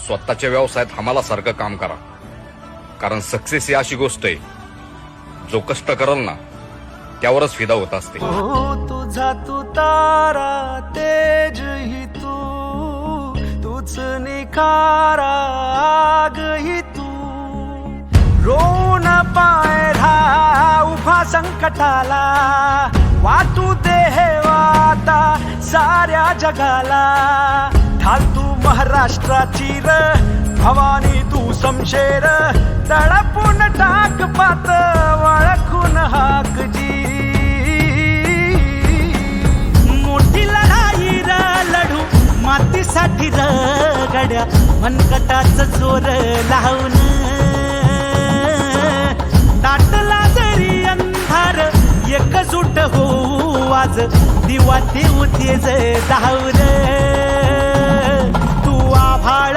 स्वतःच्या व्यवसायात आम्हाला सारखं काम करा, कारण सक्सेस ही अशी गोष्ट आहे जो कष्ट करल ना त्यावरच फिदा होत असते. तुझा तू तारा तेज ही तूच निखारा आग ही तू रोन पायरा उभा संकटाला वाटू दे हे वाता साऱ्या जगाला. ढाल तू महाराष्ट्राची र भवानी तू समशेर तळपून टाक पात वळखून हाक जी. मोठी लढाई र लढू मातीसाठी र गड्या मनकटाच जोर लावून दाटला जरी अंधार एकजूट होऊ आज दिवा देऊ तेज धावून. तू आभाळ